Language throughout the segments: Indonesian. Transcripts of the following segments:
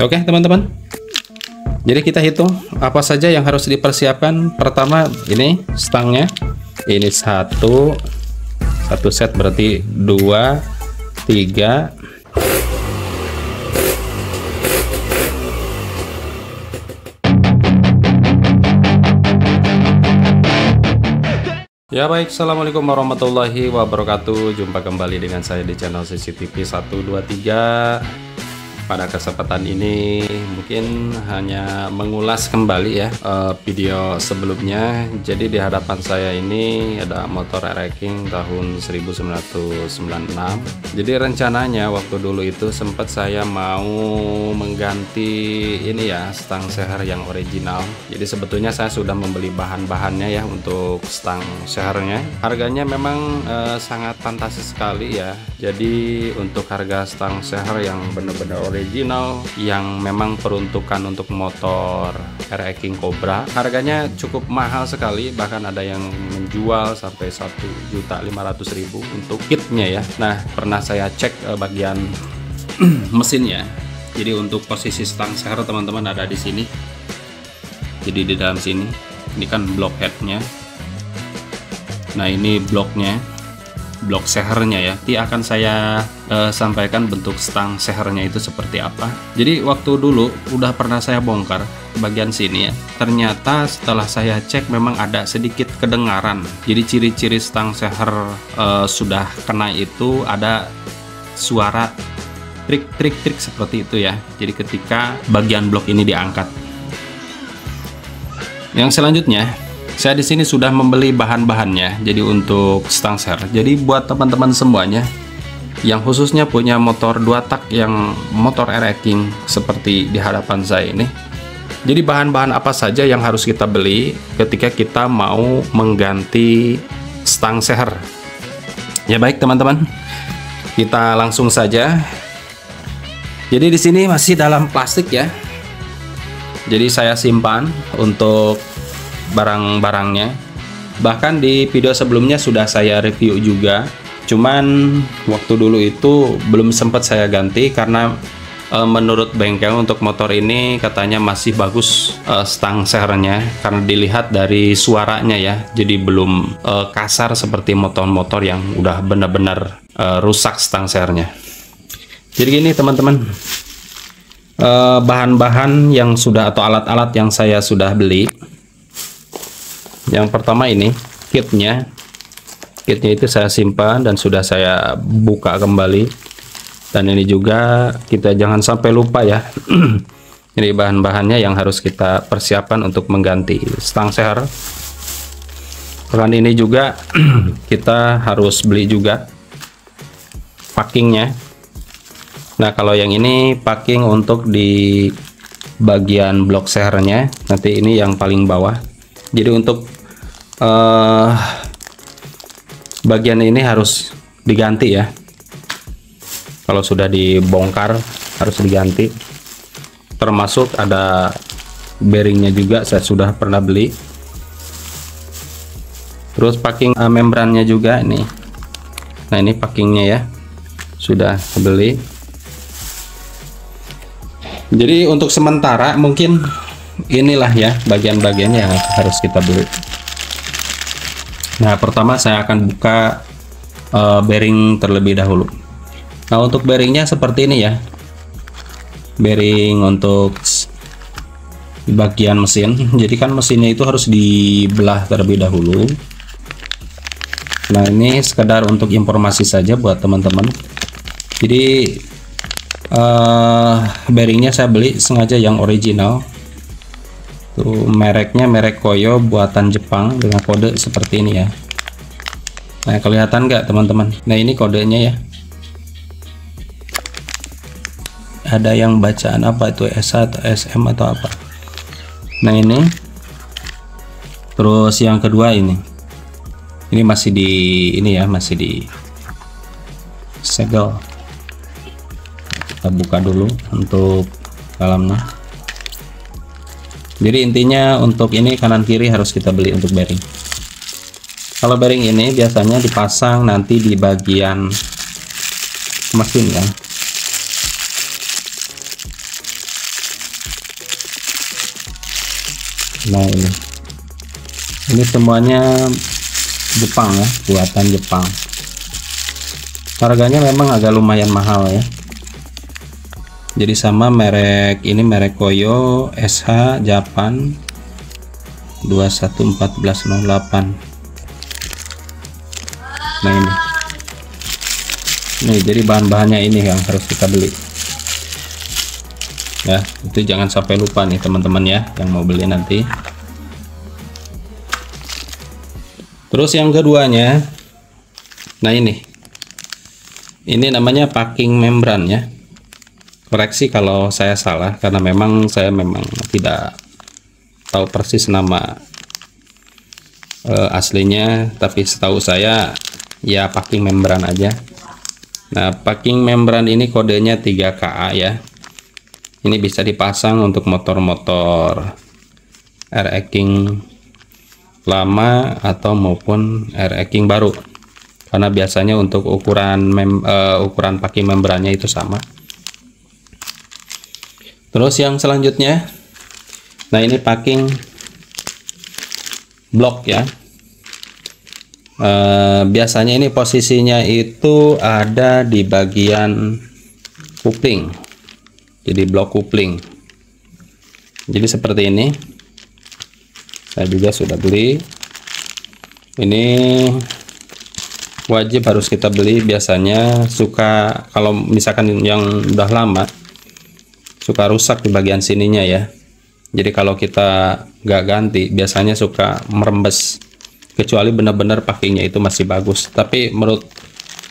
Oke teman-teman, jadi kita hitung apa saja yang harus dipersiapkan. Pertama ini stangnya, ini satu set berarti 2 3. Ya baik, assalamualaikum warahmatullahi wabarakatuh. Jumpa kembali dengan saya di channel CCTV 123. Pada kesempatan ini mungkin hanya mengulas kembali ya video sebelumnya. Jadi di hadapan saya ini ada motor racing tahun 1996. Jadi rencananya waktu dulu itu sempat saya mau mengganti ini ya, stang seher yang original. Jadi sebetulnya saya sudah membeli bahan-bahannya ya untuk stang sehernya. Harganya memang sangat fantastis sekali ya. Jadi untuk harga stang seher yang benar-benar original yang memang peruntukan untuk motor racing Cobra, harganya cukup mahal sekali, bahkan ada yang menjual sampai 1.500.000 untuk kitnya ya. Nah, pernah saya cek bagian mesinnya. Jadi untuk posisi stang seher teman-teman ada di sini. Jadi di dalam sini, ini kan blok headnya. Nah, ini bloknya, blok sehernya ya. Nanti akan saya sampaikan bentuk stang sehernya itu seperti apa. Jadi waktu dulu udah pernah saya bongkar bagian sini ya. Ternyata setelah saya cek memang ada sedikit kedengaran. Jadi ciri-ciri stang seher sudah kena itu ada suara trik seperti itu ya. Jadi ketika bagian blok ini diangkat. Yang selanjutnya, saya di sini sudah membeli bahan-bahannya. Jadi untuk stang seher. Jadi buat teman-teman semuanya yang khususnya punya motor 2 tak yang motor racing seperti di hadapan saya ini. Jadi bahan-bahan apa saja yang harus kita beli ketika kita mau mengganti stang seher. Ya baik teman-teman, kita langsung saja. Jadi di sini masih dalam plastik ya. Jadi saya simpan untuk barang-barangnya. Bahkan di video sebelumnya sudah saya review juga. Cuman waktu dulu itu belum sempat saya ganti karena menurut bengkel untuk motor ini katanya masih bagus stang sehernya karena dilihat dari suaranya ya. Jadi belum kasar seperti motor-motor yang udah benar-benar rusak stang sehernya. Jadi gini teman-teman, bahan-bahan yang sudah atau alat-alat yang saya sudah beli. Yang pertama ini kitnya itu saya simpan dan sudah saya buka kembali. Dan ini juga kita jangan sampai lupa ya. Ini bahan-bahannya yang harus kita persiapkan untuk mengganti stang seher. Bahkan ini juga kita harus beli juga packingnya. Nah, kalau yang ini packing untuk di bagian blok sehernya, nanti ini yang paling bawah. Jadi untuk bagian ini harus diganti ya. Kalau sudah dibongkar harus diganti. Termasuk ada bearingnya juga saya sudah pernah beli. Terus packing membrannya juga ini. Nah, ini packingnya ya. Sudah beli. Jadi untuk sementara mungkin inilah ya bagian-bagian yang harus kita beli. Nah, pertama saya akan buka bearing terlebih dahulu. Nah, untuk bearingnya seperti ini ya. Bearing untuk bagian mesin. Jadi kan mesinnya itu harus dibelah terlebih dahulu. Nah, ini sekedar untuk informasi saja buat teman-teman. Jadi bearingnya saya beli sengaja yang original. Tuh mereknya merek Koyo buatan Jepang dengan kode seperti ini ya. Nah, kelihatan nggak teman-teman? Nah, ini kodenya ya. Ada yang bacaan apa itu, S atau SM atau apa? Nah, ini. Terus yang kedua ini. Ini masih di ini ya, masih di segel. Kita buka dulu untuk dalamnya. Jadi intinya untuk ini kanan kiri harus kita beli untuk bearing. Kalau bearing ini biasanya dipasang nanti di bagian mesin ya. Nah ini semuanya Jepang ya, buatan Jepang. Harganya memang agak lumayan mahal ya. Jadi sama merek ini, merek Koyo SH Japan 211408. Nah ini jadi bahan-bahannya ini yang harus kita beli ya, itu jangan sampai lupa nih teman-teman ya yang mau beli nanti. Terus yang keduanya, nah ini namanya packing membran ya. Koreksi kalau saya salah, karena saya memang tidak tahu persis nama aslinya, tapi setahu saya ya packing membran aja. Nah, packing membran ini kodenya 3KA ya. Ini bisa dipasang untuk motor-motor R-King lama atau maupun R-King baru, karena biasanya untuk ukuran packing membrannya itu sama. Terus yang selanjutnya, nah ini packing blok ya. Biasanya ini posisinya itu ada di bagian kupling, jadi blok kupling. Jadi seperti ini, saya juga sudah beli. Ini wajib harus kita beli. Biasanya suka, kalau misalkan yang udah lama, suka rusak di bagian sininya ya. Jadi kalau kita nggak ganti, biasanya suka merembes, kecuali benar-benar packingnya itu masih bagus. Tapi menurut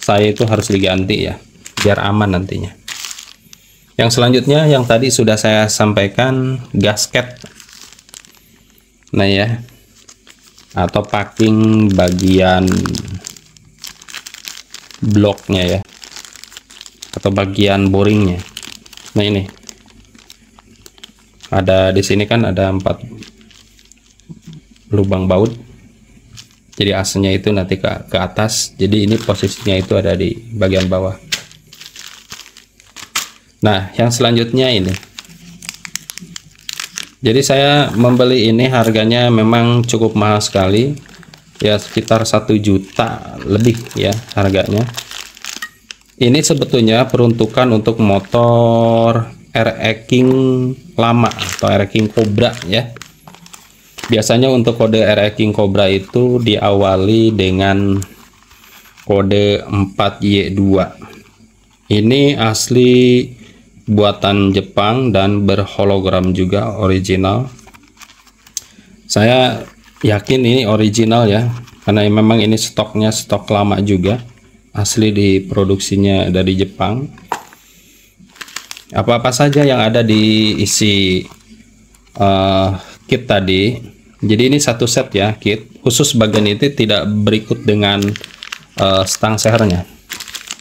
saya itu harus diganti ya, biar aman nantinya. Yang selanjutnya yang tadi sudah saya sampaikan, gasket. Nah ya, atau packing bagian bloknya ya, atau bagian boringnya. Nah ini ada di sini kan ada 4 lubang baut. Jadi asnya itu nanti ke atas. Jadi ini posisinya itu ada di bagian bawah. Nah, yang selanjutnya ini. Jadi saya membeli ini harganya memang cukup mahal sekali. Ya sekitar 1 juta lebih ya harganya. Ini sebetulnya peruntukan untuk motor R-King lama atau R-King Cobra ya. Biasanya untuk kode R-King Cobra itu diawali dengan kode 4Y2. Ini asli buatan Jepang dan berhologram juga, original. Saya yakin ini original ya, karena memang ini stoknya stok lama juga, asli diproduksinya dari Jepang. Apa-apa saja yang ada di isi kit tadi. Jadi ini satu set ya, kit khusus bagian itu tidak berikut dengan stang sehernya.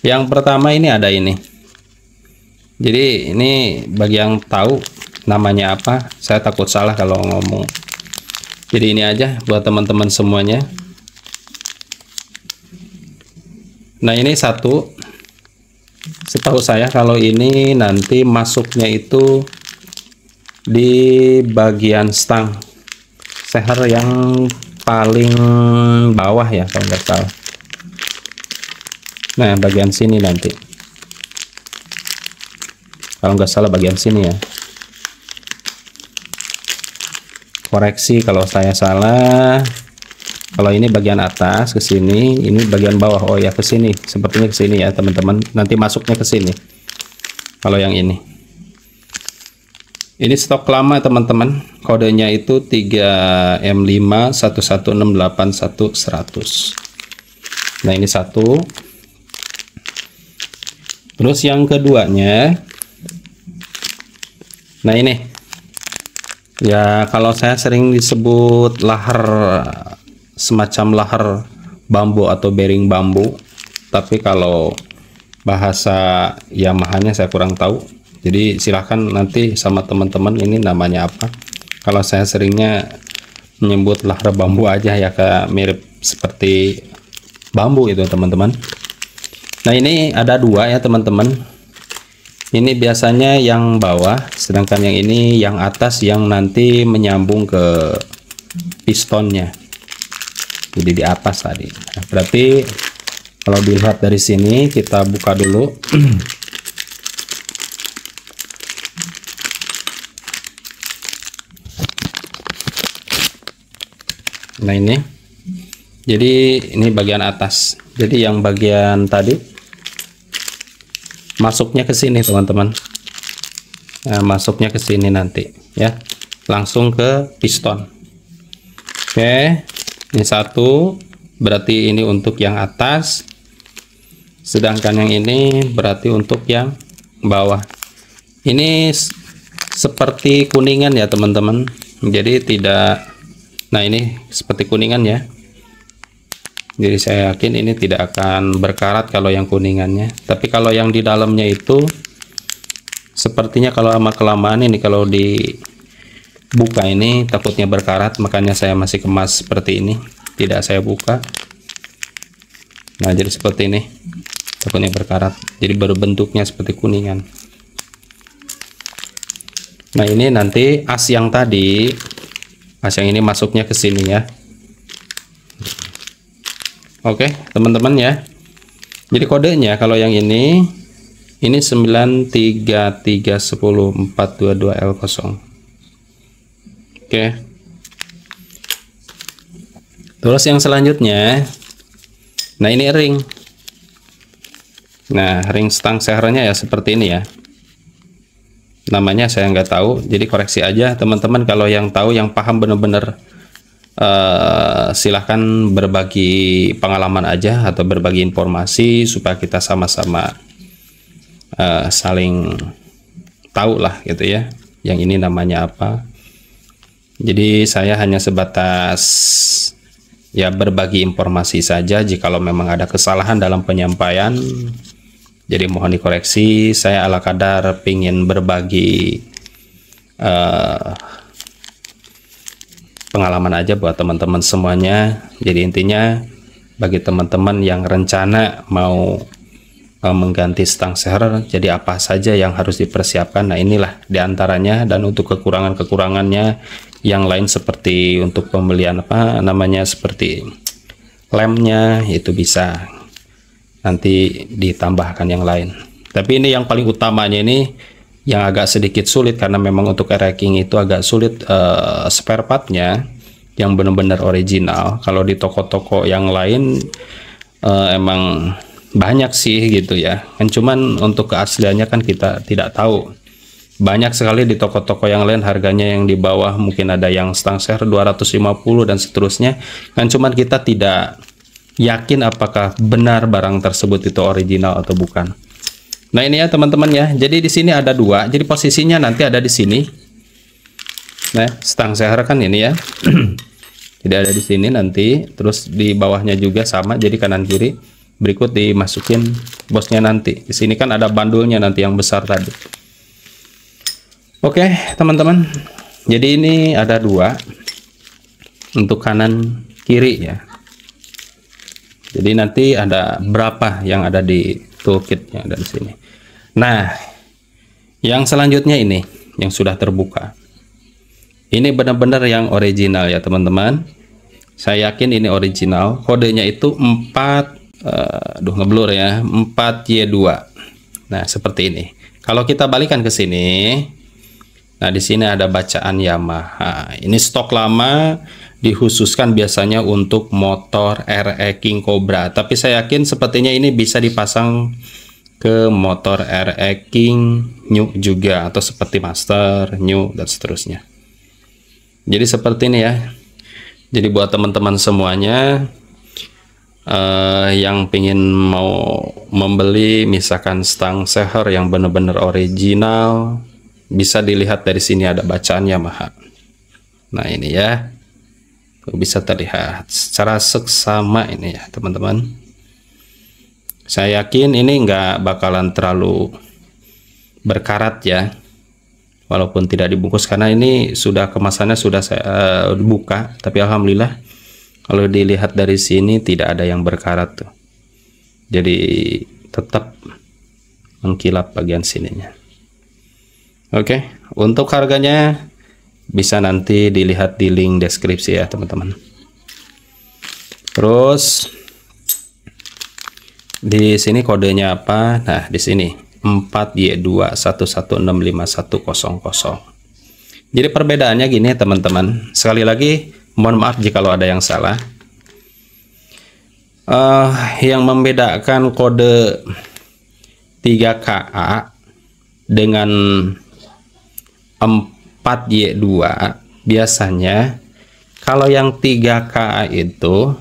Yang pertama ini ada ini. Jadi ini bagi yang tahu namanya apa, saya takut salah kalau ngomong. Jadi ini aja buat teman-teman semuanya. Nah ini satu, setahu saya kalau ini nanti masuknya itu di bagian stang seher yang paling bawah ya kalau nggak salah. Nah bagian sini nanti, kalau nggak salah bagian sini ya. Koreksi kalau saya salah. Kalau ini bagian atas ke sini, ini bagian bawah. Oh ya ke sini, sepertinya ke sini ya teman-teman. Nanti masuknya ke sini. Kalau yang ini stok lama teman-teman. Kodenya itu 3M511681100. Nah ini satu. Terus yang keduanya, nah ini ya, kalau saya sering disebut lahar, semacam lahar bambu atau bearing bambu, tapi kalau bahasa Yamaha-nya saya kurang tahu. Jadi silahkan nanti sama teman-teman ini namanya apa. Kalau saya seringnya menyebut lahar bambu aja ya, kayak mirip seperti bambu itu teman-teman. Nah ini ada dua ya teman-teman. Ini biasanya yang bawah, sedangkan yang ini yang atas yang nanti menyambung ke pistonnya. Jadi di atas tadi. Nah, berarti kalau dilihat dari sini, kita buka dulu. Nah ini, jadi ini bagian atas. Jadi yang bagian tadi masuknya ke sini teman-teman. Nah, masuknya ke sini nanti ya, langsung ke piston. Oke, ini satu, berarti ini untuk yang atas, sedangkan yang ini berarti untuk yang bawah. Ini seperti kuningan ya teman-teman, jadi tidak, nah ini seperti kuningan ya. Jadi saya yakin ini tidak akan berkarat kalau yang kuningannya. Tapi kalau yang di dalamnya itu sepertinya kalau lama kelamaan ini, kalau dibuka ini takutnya berkarat, makanya saya masih kemas seperti ini, tidak saya buka. Nah jadi seperti ini, takutnya berkarat, jadi baru bentuknya seperti kuningan. Nah ini nanti as yang tadi, as yang ini masuknya ke sini ya. Oke teman-teman ya, jadi kodenya kalau yang ini 933104220. Oke, terus yang selanjutnya, nah ini ring. Nah ring stang sehernya ya seperti ini ya, namanya saya nggak tahu, jadi koreksi aja teman-teman kalau yang tahu, yang paham bener-bener. Silahkan berbagi pengalaman aja atau berbagi informasi supaya kita sama-sama saling tahu lah gitu ya, yang ini namanya apa. Jadi saya hanya sebatas ya berbagi informasi saja. Jikalau memang ada kesalahan dalam penyampaian, jadi mohon dikoreksi. Saya ala kadar pingin berbagi pengalaman aja buat teman-teman semuanya. Jadi intinya bagi teman-teman yang rencana mau mengganti stang seher, jadi apa saja yang harus dipersiapkan. Nah inilah diantaranya, dan untuk kekurangan-kekurangannya yang lain seperti untuk pembelian apa namanya, seperti lemnya itu bisa nanti ditambahkan yang lain. Tapi ini yang paling utamanya ini yang agak sedikit sulit, karena memang untuk racking itu agak sulit spare partnya yang benar-benar original. Kalau di toko-toko yang lain emang banyak sih gitu ya kan, cuman untuk keasliannya kan kita tidak tahu. Banyak sekali di toko-toko yang lain harganya yang di bawah, mungkin ada yang stang seher 250 dan seterusnya kan, cuman kita tidak yakin apakah benar barang tersebut itu original atau bukan. Nah ini ya teman-teman ya, jadi di sini ada dua, jadi posisinya nanti ada di sini. Nah stang seher kan ini ya, jadi ada di sini nanti, terus di bawahnya juga sama, jadi kanan kiri. Berikut dimasukin bosnya nanti. Di sini kan ada bandulnya nanti yang besar tadi. Oke teman-teman, jadi ini ada dua untuk kanan kiri ya. Jadi nanti ada berapa yang ada di toolkitnya dari sini. Nah, yang selanjutnya ini yang sudah terbuka. Ini benar-benar yang original ya teman-teman. Saya yakin ini original. Kodenya itu 4 ngeblur ya, 4Y2. Nah, seperti ini. Kalau kita balikan ke sini, nah di sini ada bacaan Yamaha. Ini stok lama, dikhususkan biasanya untuk motor RE King Cobra, tapi saya yakin sepertinya ini bisa dipasang ke motor RE King New juga, atau seperti Master, New dan seterusnya. Jadi seperti ini ya. Jadi buat teman-teman semuanya yang pengen mau membeli misalkan stang seher yang benar-benar original, bisa dilihat dari sini ada bacaan Yamaha. Nah ini ya, bisa terlihat secara seksama ini ya teman-teman. Saya yakin ini nggak bakalan terlalu berkarat ya, walaupun tidak dibungkus, karena ini sudah kemasannya sudah saya buka. Tapi alhamdulillah kalau dilihat dari sini tidak ada yang berkarat tuh, jadi tetap mengkilap bagian sininya. Oke, untuk harganya bisa nanti dilihat di link deskripsi ya teman-teman. Terus di sini kodenya apa? Nah, di sini 4Y2116510. Jadi perbedaannya gini teman-teman. Sekali lagi mohon maaf jika ada yang salah. Yang membedakan kode 3KA dengan 4Y2 biasanya kalau yang 3KA itu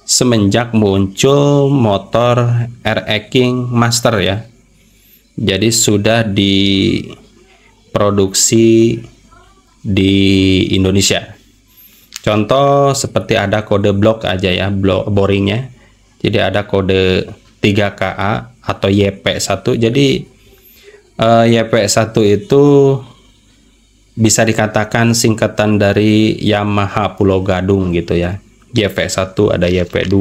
semenjak muncul motor RE King Master ya. Jadi sudah diproduksi di Indonesia. Contoh seperti ada kode blok aja ya, blok boringnya. Jadi ada kode 3KA atau YP1. Jadi YP1 itu bisa dikatakan singkatan dari Yamaha Pulau Gadung gitu ya. YP1 ada YP2.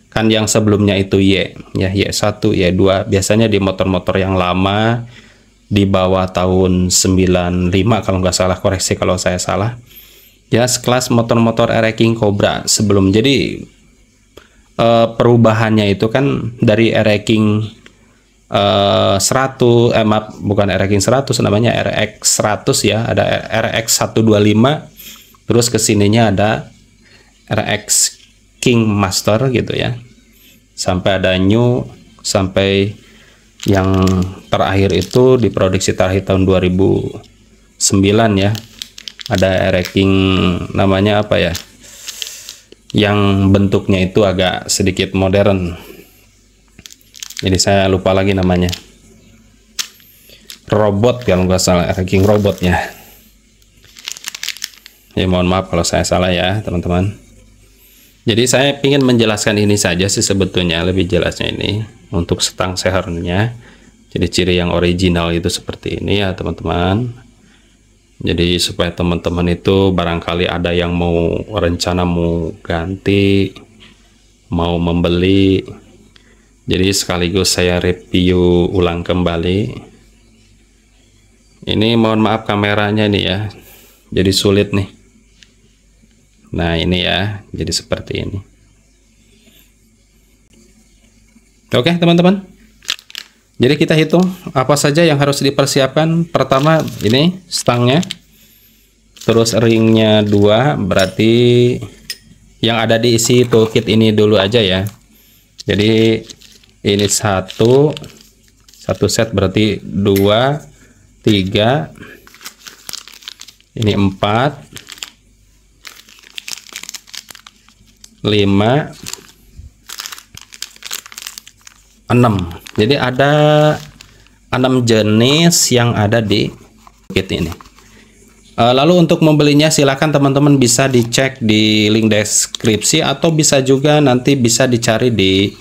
Kan yang sebelumnya itu Y ya, Y1, Y2. Biasanya di motor-motor yang lama di bawah tahun 95 kalau nggak salah, koreksi kalau saya salah. Ya, sekelas motor-motor RE King Cobra sebelum. Jadi perubahannya itu kan dari RE King 100, maaf, bukan RE King 100, namanya RX 100 ya. Ada RX 125, terus kesininya ada RX King Master gitu ya. Sampai ada New, sampai yang terakhir itu diproduksi terakhir tahun 2009 ya. Ada RE King namanya apa ya, yang bentuknya itu agak sedikit modern, jadi saya lupa lagi namanya, robot kalau nggak salah, RE King robotnya ya. Mohon maaf kalau saya salah ya teman-teman. Jadi saya ingin menjelaskan ini saja sih sebetulnya, lebih jelasnya ini untuk stang sehernya. Jadi ciri yang original itu seperti ini ya teman-teman. Jadi supaya teman-teman itu barangkali ada yang mau rencana mau ganti, mau membeli, jadi sekaligus saya review ulang kembali. Ini mohon maaf kameranya nih ya, jadi sulit nih. Nah ini ya, jadi seperti ini. Oke teman-teman, jadi kita hitung apa saja yang harus dipersiapkan. Pertama ini stangnya, terus ringnya 2, berarti yang ada di isi toolkit ini dulu aja ya. Jadi ini satu set berarti 2, 3, ini 4, 5, 6. Jadi ada 6 jenis yang ada di kit ini. Lalu untuk membelinya silakan teman-teman bisa dicek di link deskripsi, atau bisa juga nanti bisa dicari di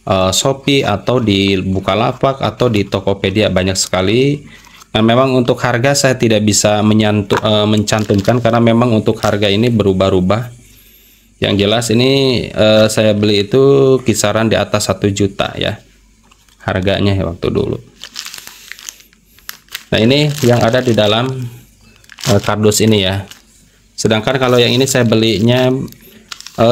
Shopee atau di Bukalapak atau di Tokopedia, banyak sekali. Nah, memang untuk harga saya tidak bisa mencantumkan karena memang untuk harga ini berubah-ubah. Yang jelas ini saya beli itu kisaran di atas 1 juta ya harganya ya waktu dulu. Nah ini yang ada di dalam kardus ini ya. Sedangkan kalau yang ini saya belinya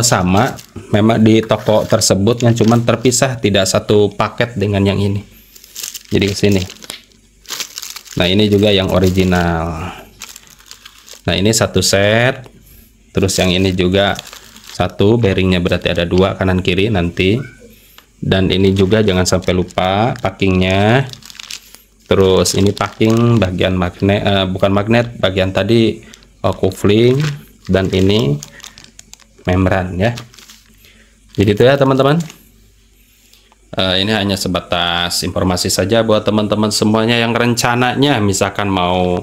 sama, memang di toko tersebut yang cuman terpisah, tidak satu paket dengan yang ini. Jadi ke sini. Nah ini juga yang original. Nah ini 1 set. Terus yang ini juga 1, bearingnya berarti ada 2 kanan kiri nanti. Dan ini juga jangan sampai lupa packingnya. Terus ini packing bagian magnet, bukan magnet, bagian tadi coupling, dan ini membran ya. Jadi itu ya teman-teman. Ini hanya sebatas informasi saja buat teman-teman semuanya yang rencananya misalkan mau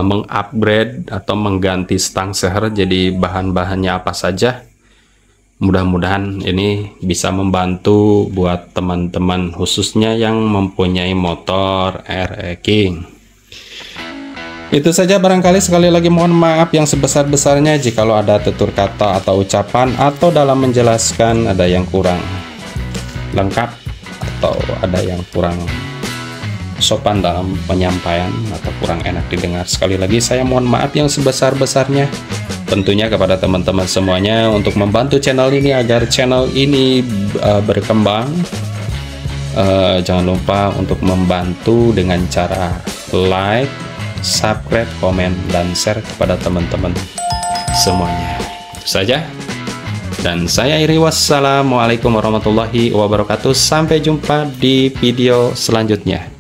mengupgrade atau mengganti stang seher, jadi bahan-bahannya apa saja. Mudah-mudahan ini bisa membantu buat teman-teman khususnya yang mempunyai motor RE King. Itu saja barangkali, sekali lagi mohon maaf yang sebesar-besarnya jikalau ada tutur kata atau ucapan atau dalam menjelaskan ada yang kurang lengkap atau ada yang kurang sopan dalam penyampaian atau kurang enak didengar. Sekali lagi saya mohon maaf yang sebesar-besarnya tentunya kepada teman-teman semuanya untuk membantu channel ini agar channel ini berkembang. Jangan lupa untuk membantu dengan cara like, subscribe, komen, dan share kepada teman-teman semuanya. Itu saja. Dan saya Iri, wassalamualaikum warahmatullahi wabarakatuh. Sampai jumpa di video selanjutnya.